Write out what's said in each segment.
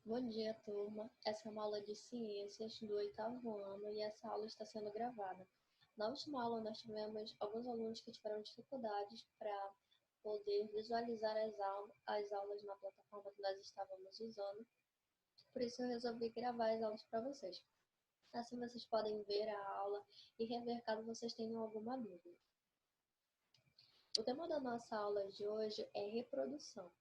Bom dia, turma. Essa é uma aula de ciências do 8º ano e essa aula está sendo gravada. Na última aula, nós tivemos alguns alunos que tiveram dificuldades para poder visualizar as aulas na plataforma que nós estávamos usando. Por isso, eu resolvi gravar as aulas para vocês. Assim, vocês podem ver a aula e rever caso vocês tenham alguma dúvida. O tema da nossa aula de hoje é reprodução.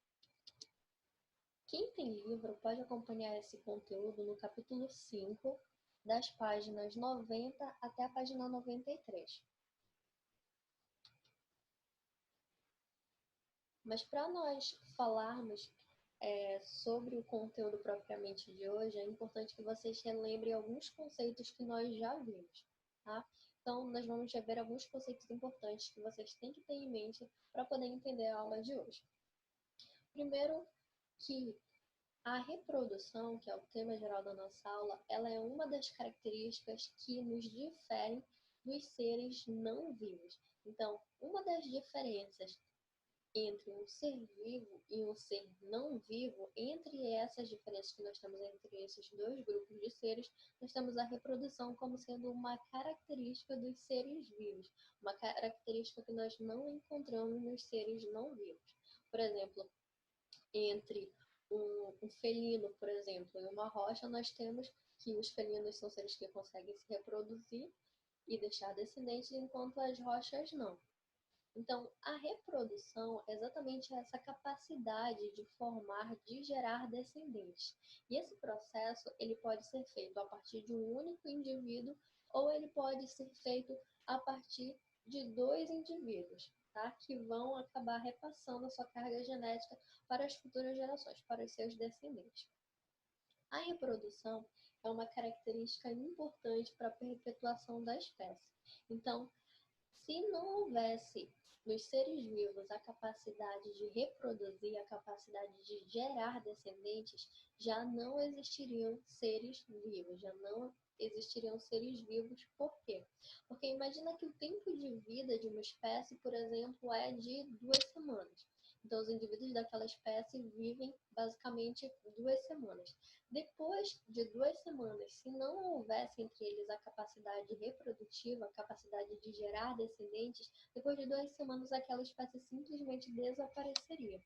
Quem tem livro pode acompanhar esse conteúdo no capítulo 5, das páginas 90 até a página 93. Mas para nós falarmos sobre o conteúdo propriamente de hoje, é importante que vocês relembrem alguns conceitos que nós já vimos, tá? Então, nós vamos ver alguns conceitos importantes que vocês têm que ter em mente para poder entender a aula de hoje. Primeiro, que a reprodução, que é o tema geral da nossa aula, ela é uma das características que nos diferem dos seres não vivos. Então, uma das diferenças entre um ser vivo e um ser não vivo, entre essas diferenças que nós temos entre esses dois grupos de seres, nós temos a reprodução como sendo uma característica dos seres vivos, uma característica que nós não encontramos nos seres não vivos. Por exemplo, entre um felino, por exemplo, e uma rocha, nós temos que os felinos são seres que conseguem se reproduzir e deixar descendentes, enquanto as rochas não. Então, a reprodução é exatamente essa capacidade de formar, de gerar descendentes. E esse processo, ele pode ser feito a partir de um único indivíduo ou ele pode ser feito a partir de dois indivíduos, tá? Que vão acabar repassando a sua carga genética para as futuras gerações, para os seus descendentes. A reprodução é uma característica importante para a perpetuação da espécie. Então, se não houvesse nos seres vivos a capacidade de reproduzir, a capacidade de gerar descendentes, já não existiriam seres vivos, já não existiriam seres vivos. Por quê? Porque imagina que o tempo de vida de uma espécie, por exemplo, é de 2 semanas. Então, os indivíduos daquela espécie vivem basicamente 2 semanas. Depois de 2 semanas, se não houvesse entre eles a capacidade reprodutiva, a capacidade de gerar descendentes, depois de 2 semanas aquela espécie simplesmente desapareceria.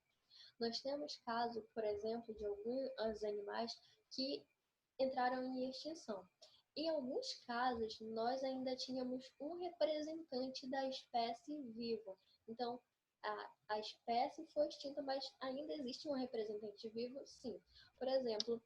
Nós temos caso, por exemplo, de alguns animais que entraram em extinção. Em alguns casos, nós ainda tínhamos um representante da espécie vivo. Então, a espécie foi extinta, mas ainda existe um representante vivo? Sim. Por exemplo,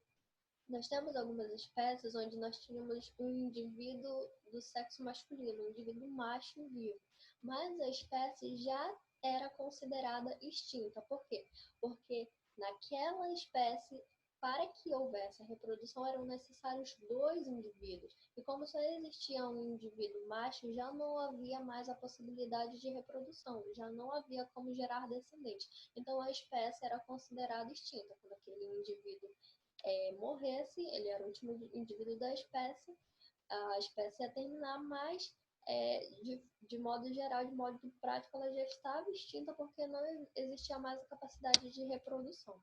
nós temos algumas espécies onde nós tínhamos um indivíduo do sexo masculino, um indivíduo macho vivo, mas a espécie já era considerada extinta. Por quê? Porque naquela espécie, para que houvesse a reprodução, eram necessários dois indivíduos. E como só existia um indivíduo macho, já não havia mais a possibilidade de reprodução, já não havia como gerar descendentes. Então a espécie era considerada extinta quando aquele indivíduo morresse, ele era o último indivíduo da espécie, a espécie ia terminar, mas de modo geral, de modo prático, ela já estava extinta porque não existia mais a capacidade de reprodução.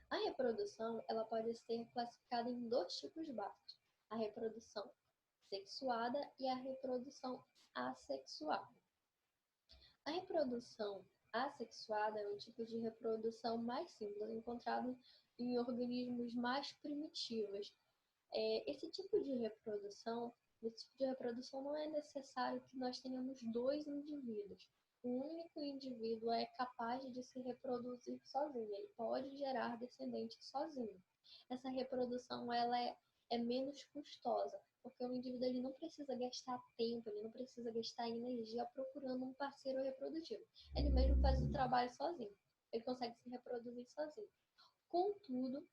A reprodução ela pode ser classificada em dois tipos básicos: a reprodução sexuada e a reprodução assexuada. A reprodução assexuada é um tipo de reprodução mais simples, encontrado em organismos mais primitivos. Esse tipo de reprodução não é necessário que nós tenhamos dois indivíduos. Um único indivíduo é capaz de se reproduzir sozinho, ele pode gerar descendentes sozinho. Essa reprodução é menos custosa, porque o indivíduo ele não precisa gastar tempo, ele não precisa gastar energia procurando um parceiro reprodutivo. Ele mesmo faz o trabalho sozinho, ele consegue se reproduzir sozinho. Contudo,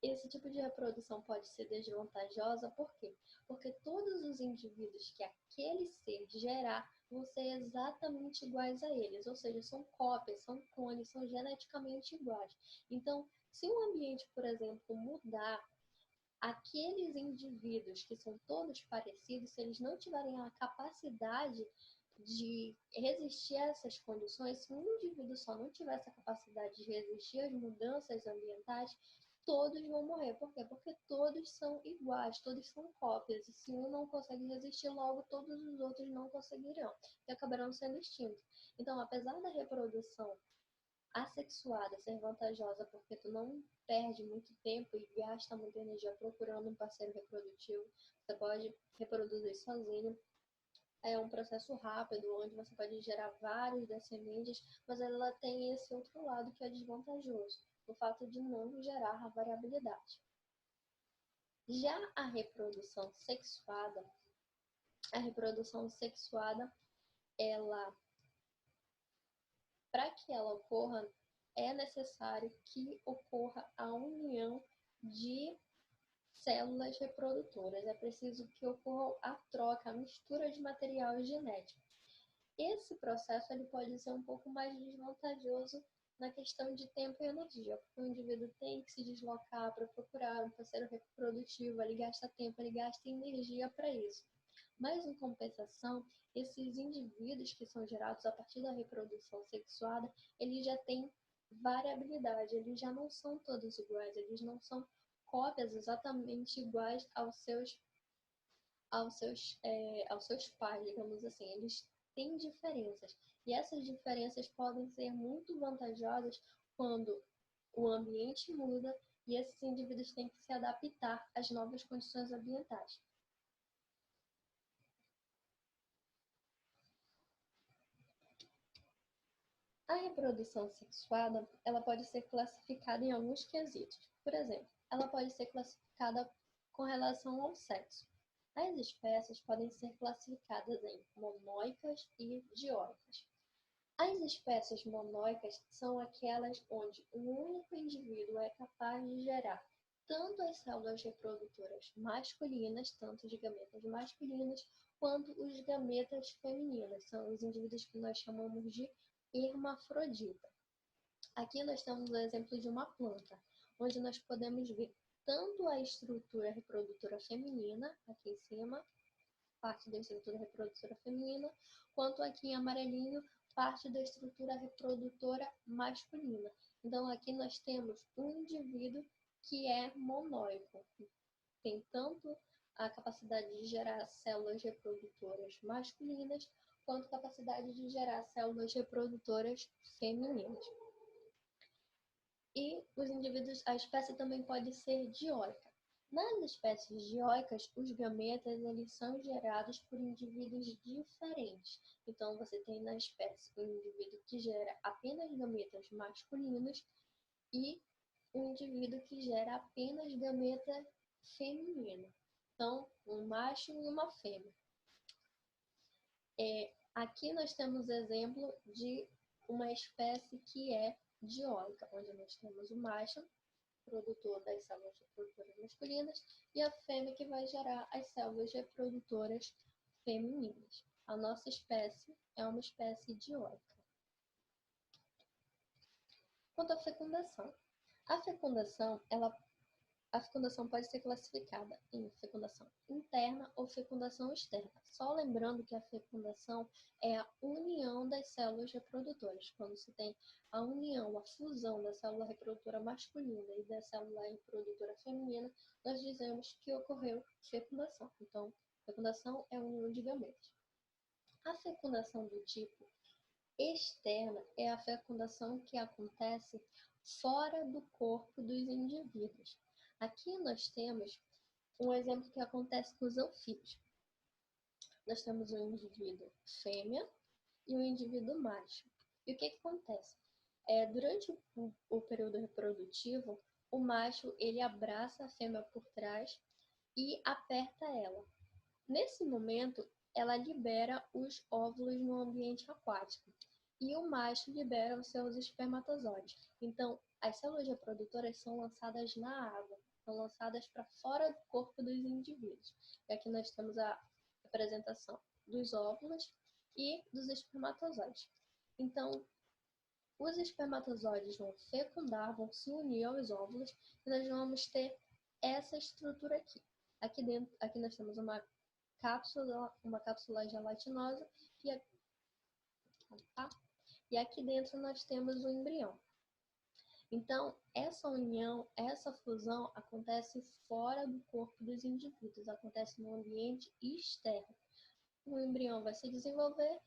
esse tipo de reprodução pode ser desvantajosa, por quê? Porque todos os indivíduos que aquele ser gerar vão ser exatamente iguais a eles, ou seja, são cópias, são clones, são geneticamente iguais. Então, se o ambiente, por exemplo, mudar, aqueles indivíduos que são todos parecidos, se eles não tiverem a capacidade de resistir a essas condições, se um indivíduo só não tiver essa capacidade de resistir às mudanças ambientais, todos vão morrer. Por quê? Porque todos são iguais, todos são cópias. E se um não consegue resistir, logo todos os outros não conseguirão e acabarão sendo extintos. Então, apesar da reprodução assexuada ser vantajosa porque tu não perde muito tempo e gasta muita energia procurando um parceiro reprodutivo, você pode reproduzir sozinho. É um processo rápido, onde você pode gerar vários descendentes, mas ela tem esse outro lado que é desvantajoso, o fato de não gerar a variabilidade. Já a reprodução sexuada, ela, para que ela ocorra, é necessário que ocorra a união de células reprodutoras. É preciso que ocorra a troca, a mistura de material genético. Esse processo ele pode ser um pouco mais desvantajoso na questão de tempo e energia, porque o indivíduo tem que se deslocar para procurar um parceiro reprodutivo, ele gasta tempo, ele gasta energia para isso. Mas, em compensação, esses indivíduos que são gerados a partir da reprodução sexuada, eles já têm variabilidade, eles já não são todos iguais, eles não são cópias exatamente iguais aos seus pais, digamos assim. Eles têm diferenças. E essas diferenças podem ser muito vantajosas quando o ambiente muda e esses indivíduos têm que se adaptar às novas condições ambientais. A reprodução sexuada, ela pode ser classificada em alguns quesitos. Por exemplo, ela pode ser classificada com relação ao sexo. As espécies podem ser classificadas em monóicas e dioicas. As espécies monóicas são aquelas onde um único indivíduo é capaz de gerar tanto as células reprodutoras masculinas, tanto de gametas masculinos, quanto os gametas femininos. São os indivíduos que nós chamamos de hermafrodita. Aqui nós temos o exemplo de uma planta, onde nós podemos ver tanto a estrutura reprodutora feminina, aqui em cima, parte da estrutura reprodutora feminina, quanto aqui em amarelinho, parte da estrutura reprodutora masculina. Então, aqui nós temos um indivíduo que é monóico, tem tanto a capacidade de gerar células reprodutoras masculinas, quanto a capacidade de gerar células reprodutoras femininas. E os indivíduos, a espécie também pode ser dioica. Nas espécies dioicas, os gametas eles são gerados por indivíduos diferentes. Então, você tem na espécie um indivíduo que gera apenas gametas masculinos e um indivíduo que gera apenas gameta feminino. Então, um macho e uma fêmea. Aqui nós temos exemplo de uma espécie que é dioica, onde nós temos o macho, produtor das células reprodutoras masculinas, e a fêmea que vai gerar as células reprodutoras femininas. A nossa espécie é uma espécie dioica. Quanto à fecundação. A fecundação pode ser classificada em fecundação interna ou fecundação externa. Só lembrando que a fecundação é a união das células reprodutoras. Quando se tem a união, a fusão da célula reprodutora masculina e da célula reprodutora feminina, nós dizemos que ocorreu fecundação. Então, fecundação é a união de gametas. A fecundação do tipo externa é a fecundação que acontece fora do corpo dos indivíduos. Aqui nós temos um exemplo que acontece com os anfíbios. Nós temos um indivíduo fêmea e um indivíduo macho. E o que acontece? Durante o período reprodutivo, o macho ele abraça a fêmea por trás e aperta ela. Nesse momento, ela libera os óvulos no ambiente aquático e o macho libera os seus espermatozoides. Então, as células reprodutoras são lançadas na água, são lançadas para fora do corpo dos indivíduos. E aqui nós temos a representação dos óvulos e dos espermatozoides. Então, os espermatozoides vão fecundar, vão se unir aos óvulos e nós vamos ter essa estrutura aqui. Aqui nós temos uma cápsula gelatinosa tá? E aqui dentro nós temos o embrião. Então, essa união, essa fusão acontece fora do corpo dos indivíduos, acontece no ambiente externo. O embrião vai se desenvolver,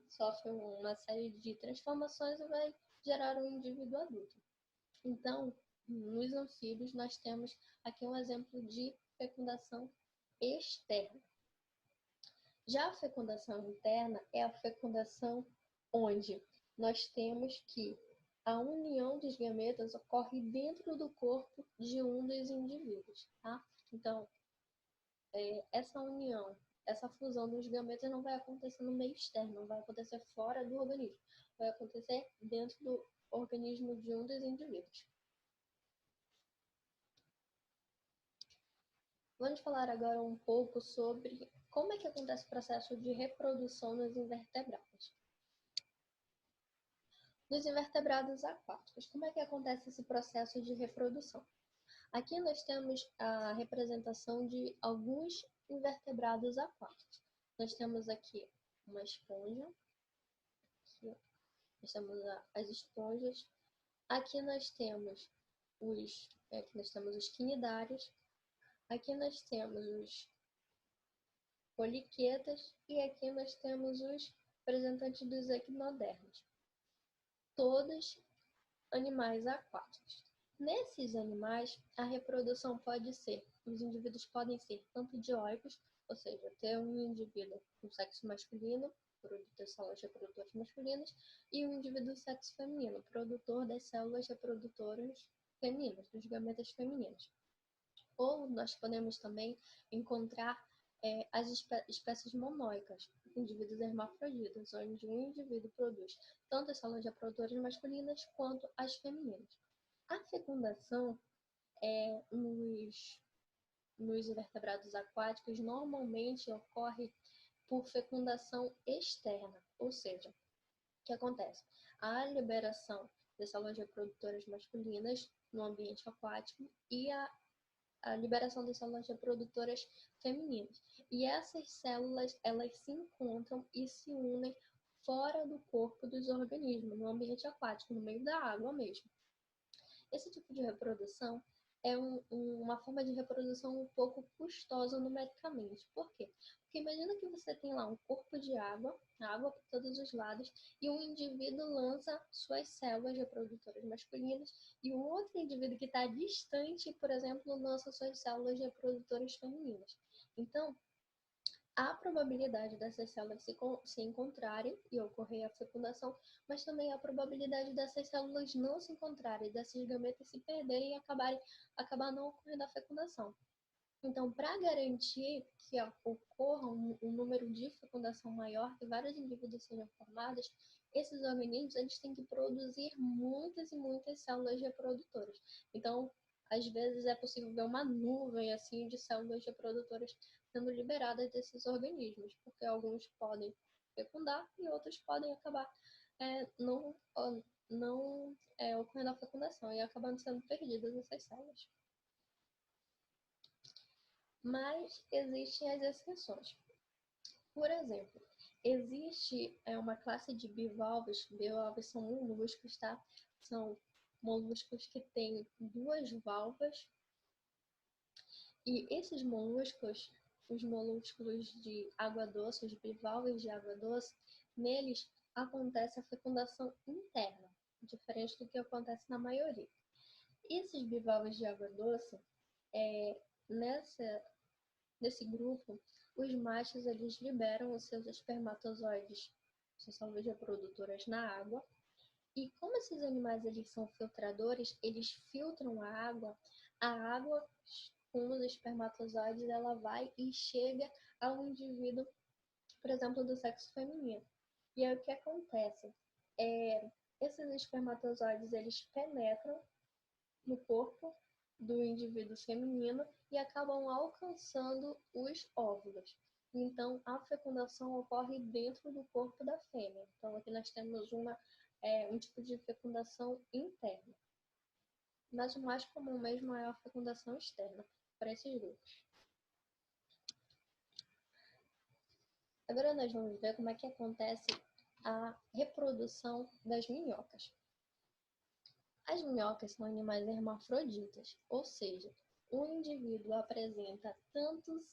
sofre uma série de transformações e vai gerar um indivíduo adulto. Então, nos anfíbios, nós temos aqui um exemplo de fecundação externa. Já a fecundação interna é a fecundação onde nós temos que a união dos gametas ocorre dentro do corpo de um dos indivíduos, tá? Então, essa união, essa fusão dos gametas não vai acontecer no meio externo, não vai acontecer fora do organismo, vai acontecer dentro do organismo de um dos indivíduos. Vamos falar agora um pouco sobre como é que acontece o processo de reprodução nos invertebrados. Nos invertebrados aquáticos, como é que acontece esse processo de reprodução? Aqui nós temos a representação de alguns invertebrados aquáticos. Nós temos aqui uma esponja, aqui nós temos as esponjas, aqui nós temos os quinidários, aqui nós temos os poliquetas e aqui nós temos os representantes dos equinodermos. Todos animais aquáticos. Nesses animais, a reprodução pode ser, os indivíduos podem ser tanto dioicos, ou seja, ter um indivíduo com sexo masculino, produtor das células reprodutoras masculinas, e um indivíduo do sexo feminino, produtor das células reprodutoras femininas, dos gametas femininos. Ou nós podemos também encontrar as espécies monóicas, indivíduos hermafroditas, onde um indivíduo produz tanto as células reprodutoras masculinas quanto as femininas. A fecundação nos invertebrados aquáticos normalmente ocorre por fecundação externa, ou seja, o que acontece? A liberação das células reprodutoras masculinas no ambiente aquático e a liberação das células reprodutoras femininas. E essas células, elas se encontram e se unem fora do corpo dos organismos, no ambiente aquático, no meio da água mesmo. Esse tipo de reprodução é uma forma de reprodução um pouco custosa numericamente. Por quê? Porque imagina que você tem lá um corpo de água por todos os lados, e um indivíduo lança suas células reprodutoras masculinas, e um outro indivíduo que está distante, por exemplo, lança suas células reprodutoras femininas. Então, há probabilidade dessas células se encontrarem e ocorrer a fecundação, mas também há probabilidade dessas células não se encontrarem, dessas gametas se perderem e acabar não ocorrendo a fecundação. Então, para garantir que ocorra um número de fecundação maior, que vários indivíduos sejam formados, esses organismos eles têm que produzir muitas e muitas células reprodutoras. Então, às vezes é possível ver uma nuvem assim de células reprodutoras sendo liberadas desses organismos, porque alguns podem fecundar e outros podem acabar não ocorrendo a fecundação e acabando sendo perdidas essas células. Mas existem as exceções. Por exemplo, existe uma classe de bivalves. Bivalves são moluscos, tá? São moluscos que têm duas valvas. E esses moluscos, os moluscos de água doce, os bivalves de água doce, neles acontece a fecundação interna, diferente do que acontece na maioria. Esses bivalves de água doce, nesse grupo, os machos eles liberam os seus espermatozoides, suas células reprodutoras na água. E como esses animais eles são filtradores, eles filtram a água com os espermatozoides ela vai e chega ao indivíduo, por exemplo, do sexo feminino. E aí o que acontece? Esses espermatozoides eles penetram no corpo do indivíduo feminino e acabam alcançando os óvulos. Então, a fecundação ocorre dentro do corpo da fêmea. Então, aqui nós temos um tipo de fecundação interna. Mas o mais comum mesmo é a fecundação externa para esses grupos. Agora nós vamos ver como é que acontece a reprodução das minhocas. As minhocas são animais hermafroditas, ou seja, o indivíduo apresenta tanto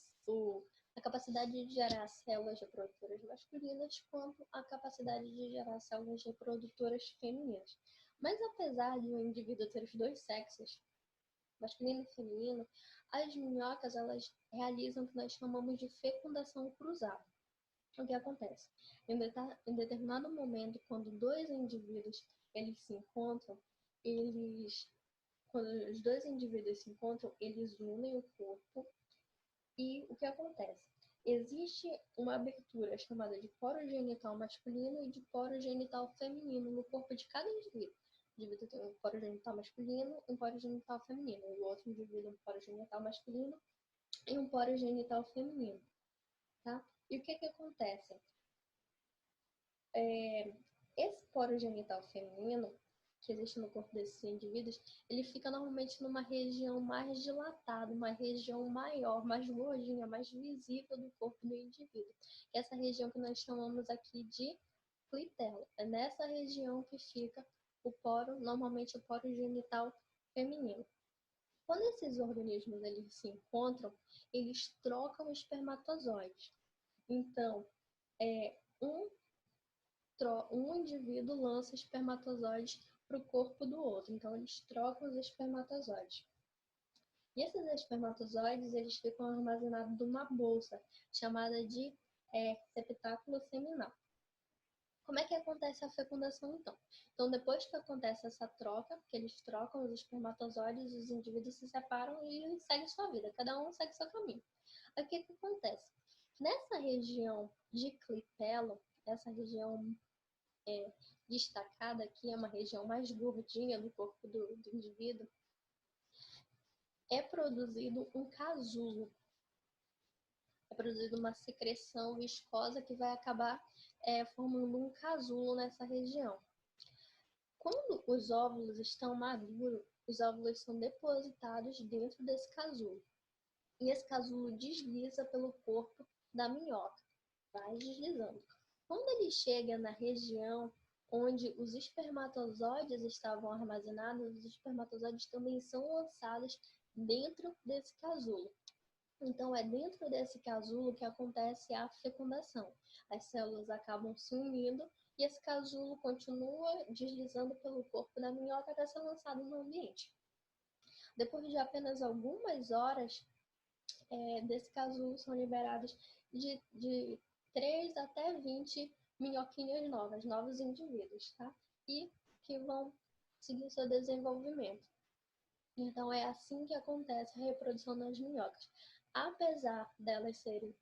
a capacidade de gerar células reprodutoras masculinas quanto a capacidade de gerar células reprodutoras femininas. Mas apesar de o indivíduo ter os dois sexos, masculino e feminino, as minhocas elas realizam o que nós chamamos de fecundação cruzada. O que acontece? Em determinado momento, quando dois indivíduos eles se encontram, quando os dois indivíduos se encontram, eles unem o corpo e o que acontece? Existe uma abertura chamada de poro genital masculino e de poro genital feminino no corpo de cada indivíduo. O indivíduo tem um poro genital masculino e um poro genital feminino. E o outro indivíduo um poro genital masculino e um poro genital feminino. Tá? E o que acontece? Esse poro genital feminino, que existe no corpo desses indivíduos, ele fica normalmente numa região mais dilatada, uma região maior, mais gordinha, mais visível do corpo do indivíduo. Essa região que nós chamamos aqui de clitela. É nessa região que fica o poro, normalmente o poro genital feminino. Quando esses organismos eles se encontram, eles trocam espermatozoides. Então, um indivíduo lança espermatozoides para o corpo do outro. Então, eles trocam os espermatozoides. E esses espermatozoides eles ficam armazenados numa bolsa chamada de receptáculo seminal. Como é que acontece a fecundação, então? Então, depois que acontece essa troca, que eles trocam os espermatozoides, os indivíduos se separam e seguem sua vida. Cada um segue seu caminho. Aí, o que acontece? Nessa região de clitelo, essa região destacada aqui, é uma região mais gordinha do corpo do indivíduo, é produzido um casulo. É produzido uma secreção viscosa que vai acabar formando um casulo nessa região. Quando os óvulos estão maduros, os óvulos são depositados dentro desse casulo. E esse casulo desliza pelo corpo da minhoca, vai deslizando. Quando ele chega na região onde os espermatozoides estavam armazenados, os espermatozoides também são lançados dentro desse casulo. Então, é dentro desse casulo que acontece a fecundação. As células acabam se unindo e esse casulo continua deslizando pelo corpo da minhoca até ser lançado no ambiente. Depois de apenas algumas horas, desse casulo são liberados de 3 até 20 minhoquinhas novas, novos indivíduos, tá? E que vão seguir seu desenvolvimento. Então, é assim que acontece a reprodução das minhocas. Apesar delas serem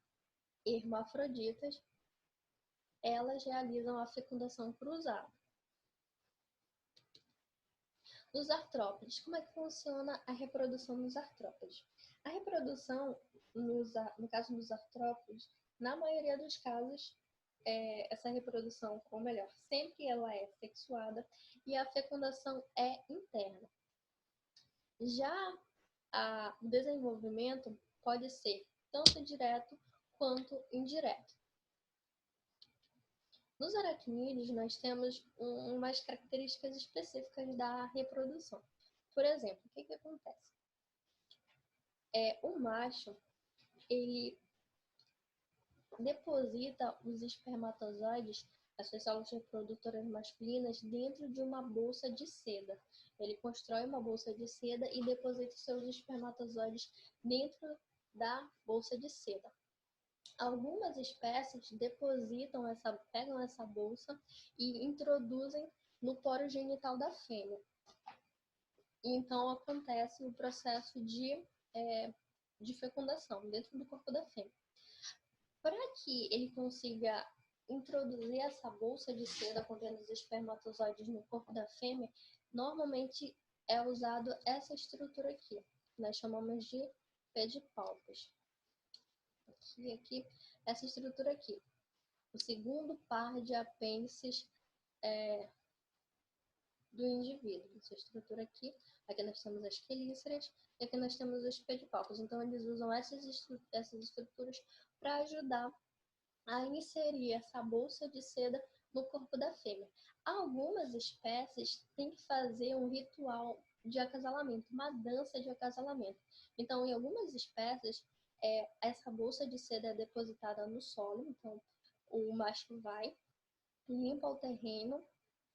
hermafroditas, elas realizam a fecundação cruzada. Nos artrópodes, como é que funciona a reprodução nos artrópodes? A reprodução, no caso dos artrópodes, na maioria dos casos, essa reprodução, ou melhor, sempre ela é sexuada e a fecundação é interna. Já o desenvolvimento pode ser tanto direto quanto indireto. Nos aracnídeos, nós temos umas características específicas da reprodução. Por exemplo, o que acontece? O macho, ele deposita os espermatozoides, as suas células reprodutoras masculinas, dentro de uma bolsa de seda. Ele constrói uma bolsa de seda e deposita os seus espermatozoides dentro da bolsa de seda. Algumas espécies pegam essa bolsa e introduzem no poro genital da fêmea. Então acontece o processo de fecundação dentro do corpo da fêmea. Para que ele consiga introduzir essa bolsa de seda contendo os espermatozoides no corpo da fêmea, normalmente é usado essa estrutura aqui, que nós chamamos de pedipalpos. Aqui, essa estrutura aqui. O segundo par de apêndices do indivíduo. Essa estrutura aqui nós temos as quelíceras e aqui nós temos os pedipalpos. Então, eles usam essas estruturas para ajudar a inserir essa bolsa de seda no corpo da fêmea. Algumas espécies têm que fazer um ritual de acasalamento, uma dança de acasalamento. Então, em algumas espécies, essa bolsa de seda é depositada no solo, então o macho vai, limpa o terreno,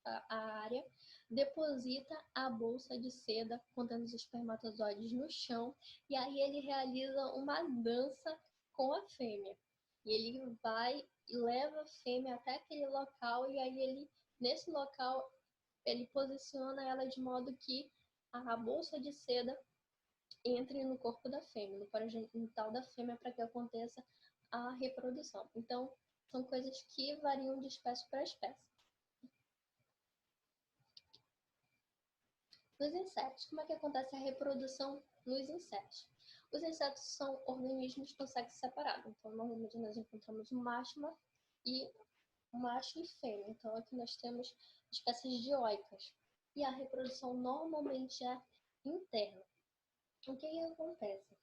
a área, deposita a bolsa de seda contendo os espermatozoides no chão e aí ele realiza uma dança com a fêmea. E ele vai e leva a fêmea até aquele local e aí ele, nesse local, ele posiciona ela de modo que a bolsa de seda entre no corpo da fêmea, no paragenital da fêmea, para que aconteça a reprodução. Então, são coisas que variam de espécie para espécie. Nos insetos, como é que acontece a reprodução nos insetos? Os insetos são organismos com sexo separado. Então, normalmente nós encontramos um macho e fêmea. Então, aqui nós temos espécies dioicas. E a reprodução normalmente é interna. O que acontece?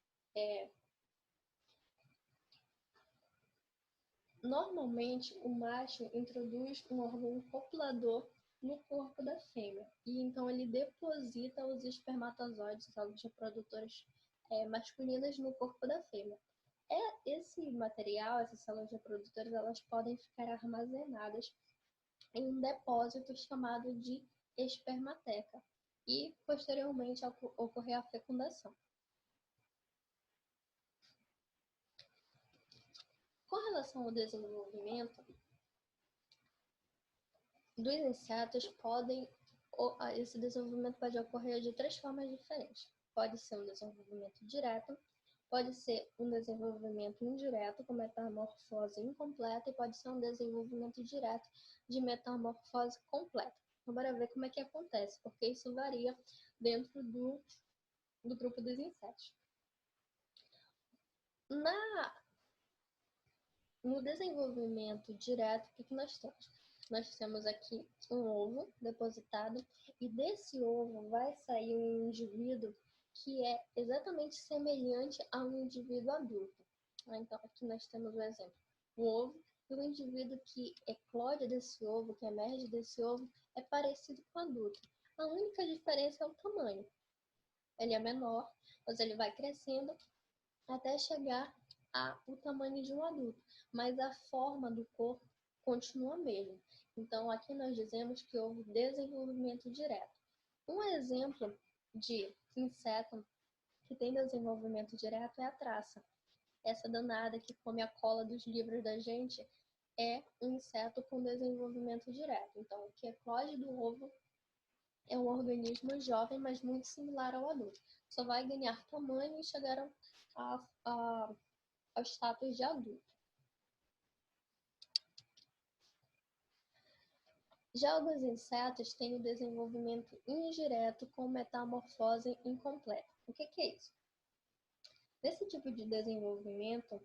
Normalmente, o macho introduz um órgão copulador no corpo da fêmea e então ele deposita os espermatozoides, as células reprodutoras masculinas, no corpo da fêmea. Esse material, essas células reprodutoras, elas podem ficar armazenadas em um depósito chamado de espermateca e posteriormente ocorrer a fecundação. Com relação ao desenvolvimento dos insetos, esse desenvolvimento pode ocorrer de 3 formas diferentes. Pode ser um desenvolvimento direto, pode ser um desenvolvimento indireto, com metamorfose incompleta, e pode ser um desenvolvimento direto de metamorfose completa. Então, bora ver como é que acontece, porque isso varia dentro do grupo dos insetos. No desenvolvimento direto, o que nós temos? Nós temos aqui um ovo depositado e desse ovo vai sair um indivíduo que é exatamente semelhante a um indivíduo adulto. Então, aqui nós temos o exemplo. Um ovo e o indivíduo que eclode desse ovo, que emerge desse ovo, é parecido com o adulto. A única diferença é o tamanho. Ele é menor, mas ele vai crescendo até chegar ao tamanho de um adulto, mas a forma do corpo continua a mesma. Então, aqui nós dizemos que houve desenvolvimento direto. Um exemplo de inseto que tem desenvolvimento direto é a traça. Essa danada que come a cola dos livros da gente é um inseto com desenvolvimento direto. Então, o que eclode do ovo é um organismo jovem, mas muito similar ao adulto. Só vai ganhar tamanho e chegar ao status de adulto. Já alguns insetos têm o desenvolvimento indireto com metamorfose incompleta. O que é isso? Nesse tipo de desenvolvimento,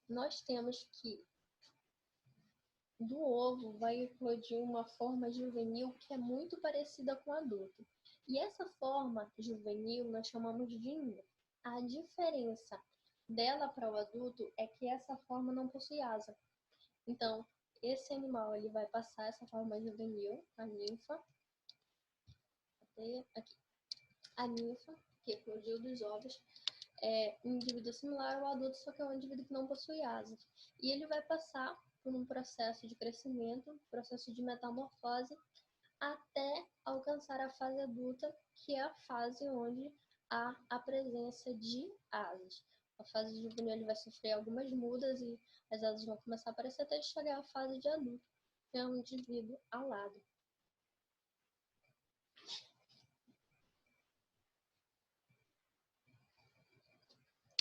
nós temos que do ovo vai eclodir uma forma juvenil que é muito parecida com o adulto. E essa forma juvenil nós chamamos de ninfa. A diferença dela para o adulto é que essa forma não possui asa. Então, esse animal ele vai passar essa forma juvenil, a ninfa, aqui, a ninfa, que eclodiu dos ovos, é um indivíduo similar ao adulto, só que é um indivíduo que não possui asas. E ele vai passar por um processo de crescimento, processo de metamorfose, até alcançar a fase adulta, que é a fase onde há a presença de asas. A fase juvenil ele vai sofrer algumas mudas e as asas vão começar a aparecer até chegar à fase de adulto, que é um indivíduo alado.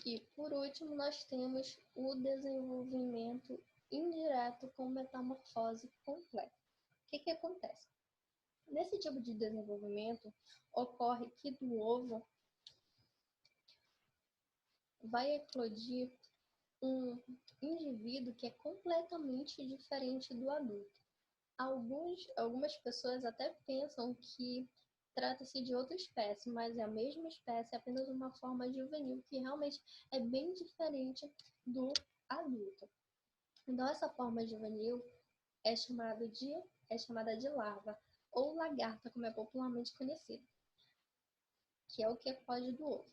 E, por último, nós temos o desenvolvimento indireto com metamorfose completa. O que acontece? Nesse tipo de desenvolvimento, ocorre que do ovo vai eclodir um indivíduo que é completamente diferente do adulto. Algumas pessoas até pensam que trata-se de outra espécie, mas é a mesma espécie, é apenas uma forma juvenil que realmente é bem diferente do adulto. Então, essa forma juvenil é chamada de larva, ou lagarta, como é popularmente conhecida, que é o que eclode do ovo.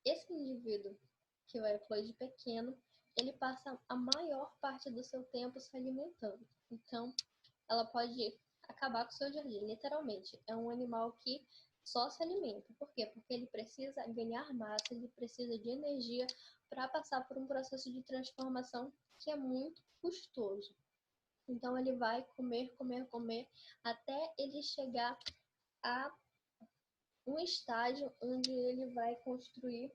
Esse indivíduo que vai eclodir pequeno, ele passa a maior parte do seu tempo se alimentando. Então, ela pode acabar com o seu jardim, literalmente. É um animal que só se alimenta. Por quê? Porque ele precisa ganhar massa, ele precisa de energia para passar por um processo de transformação que é muito custoso. Então, ele vai comer, comer, comer, até ele chegar a um estágio onde ele vai construir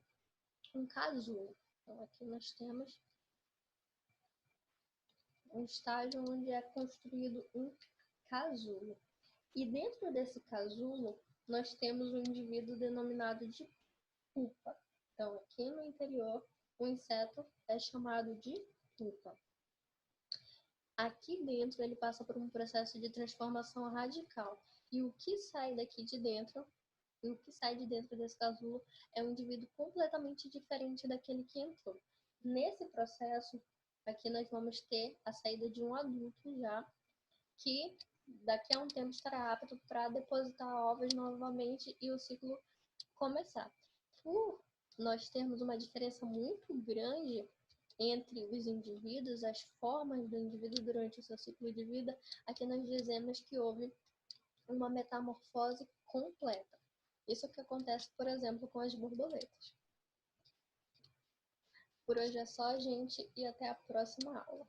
um casulo. Então, aqui nós temos um estágio onde é construído um casulo. E dentro desse casulo, nós temos um indivíduo denominado de pupa. Então, aqui no interior, o inseto é chamado de pupa. Aqui dentro, ele passa por um processo de transformação radical. E o que sai daqui de dentro, e o que sai de dentro desse casulo, é um indivíduo completamente diferente daquele que entrou. Nesse processo, aqui nós vamos ter a saída de um adulto já, que daqui a um tempo estará apto para depositar ovos novamente e o ciclo começar. Por nós termos uma diferença muito grande entre os indivíduos, as formas do indivíduo durante o seu ciclo de vida, aqui nós dizemos que houve uma metamorfose completa. Isso que acontece, por exemplo, com as borboletas. Por hoje é só, gente, e até a próxima aula.